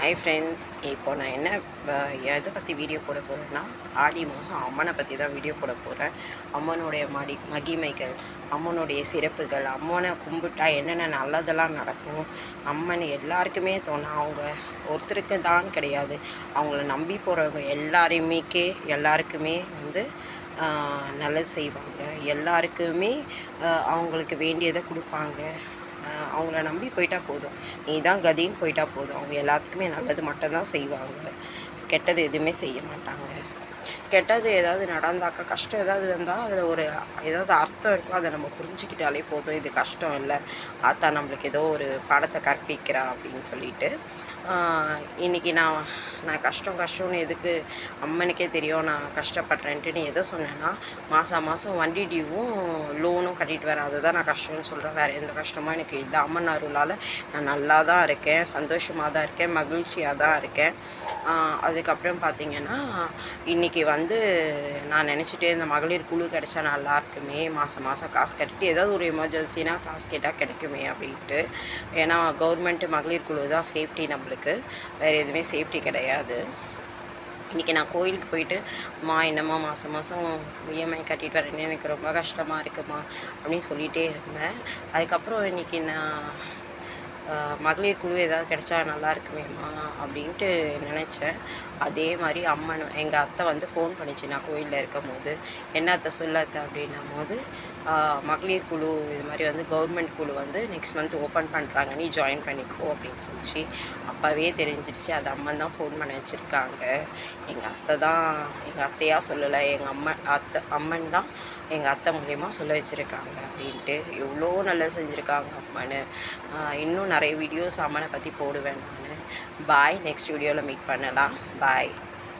Hi friends, இப்போ நான் என்ன எதை பற்றி வீடியோ போட போகிறேன்னா, ஆடி மாதம் அம்மனை பற்றி தான் வீடியோ போட போகிறேன். அம்மனுடைய மகிமைகள், அம்மனுடைய சிறப்புகள், அம்மனை கும்பிட்டா என்னென்ன நல்லதெல்லாம் நடக்கும், அம்மன் எல்லாருக்குமே தோணும். அவங்க ஒருத்தருக்கு தான் கிடையாது, அவங்கள நம்பி போகிறவங்க எல்லாருக்குமே வந்து நல்லது செய்வாங்க. எல்லாருக்குமே அவங்களுக்கு வேண்டியதை கொடுப்பாங்க. அவங்கள நம்பி போயிட்டா போதும், நீ தான் கதின்னு போயிட்டா போதும். அவங்க எல்லாத்துக்குமே நல்லது மட்டும்தான் செய்வாங்க, கெட்டது எதுவுமே செய்ய மாட்டாங்க. கெட்டது ஏதாவது நடந்தாக்கா, கஷ்டம் ஏதாவது இருந்தால் அதில் ஏதாவது அர்த்தம் இருக்கோ, அதை நம்ம புரிஞ்சுக்கிட்டாலே போதும். இது கஷ்டம் இல்லை, ஆத்தா நம்மளுக்கு ஏதோ ஒரு பாடத்தை கற்பிக்கிறா அப்படின்னு சொல்லிட்டு இன்றைக்கி நான் கஷ்டம்னு எதுக்கு அம்மனுக்கே தெரியும் நான் கஷ்டப்படுறேன்ட்டு. நீ எதை சொன்னேன்னா, மாதம் வண்டி டியூவும் லோனும் கட்டிட்டு வரேன், அதை தான் நான் கஷ்டம்னு சொல்கிறேன். வேறு எந்த கஷ்டமும் எனக்கு இல்லை. அம்மன் அருளால் நான் நல்லா தான் இருக்கேன், சந்தோஷமாக தான் இருக்கேன், மகிழ்ச்சியாக தான் இருக்கேன். அதுக்கப்புறம் பார்த்திங்கன்னா, இன்றைக்கி வந்து நான் நினச்சிட்டே இந்த மகளிர் குழு கிடச்சா நல்லா இருக்குமே, மாதம் காசு கட்டிட்டு ஏதாவது ஒரு எமர்ஜென்சினா காசு கேட்டால் கிடைக்குமே அப்படின்ட்டு. ஏன்னா கவர்மெண்ட்டு மகளிர் குழு தான் சேஃப்டி நம்மளுக்கு, வேறு எதுவுமே சேஃப்டி கிடையாது. இன்றைக்கி நான் கோயிலுக்கு போயிட்டு, என்னம்மா மாதம் இஎம்ஐ கட்டிட்டு வரேன்னு எனக்கு ரொம்ப கஷ்டமாக இருக்குமா அப்படின்னு சொல்லிகிட்டே இருந்தேன். அதுக்கப்புறம் இன்றைக்கி நான் மகளிர் குழு ஏதாவது கிடைச்சா நல்லா இருக்குமேம்மா அப்படின்ட்டு நினச்சேன். அதே மாதிரி அம்மன் எங்கள் அத்தை வந்து ஃபோன் பண்ணிச்சு நான் கோயிலில் இருக்கும் போது. என்ன அத்தை சொல்ல அத்தை அப்படின்னும் போது, மகளிர் குழு இது மாதிரி வந்து கவர்மெண்ட் குழு வந்து நெக்ஸ்ட் மந்த் ஓப்பன் பண்ணுறாங்க, நீ ஜாயின் பண்ணிக்கோ அப்படின்னு சொல்லிச்சு. அப்போவே தெரிஞ்சிடுச்சு அது அம்மன் தான் ஃபோன் பண்ணி வச்சுருக்காங்க. எங்கள் அத்தையாக சொல்லலை, அம்மன் தான் எங்கள் அத்தை மூலயமா சொல்ல வச்சுருக்காங்க அப்படின்ட்டு. எவ்வளோ நல்லா செஞ்சுருக்காங்க அம்மன். இன்னும் நிறைய வீடியோஸ் அம்மனை பற்றி போடுவேன் நான். பாய், நெக்ஸ்ட் வீடியோவில் மீட் பண்ணலாம். பாய்.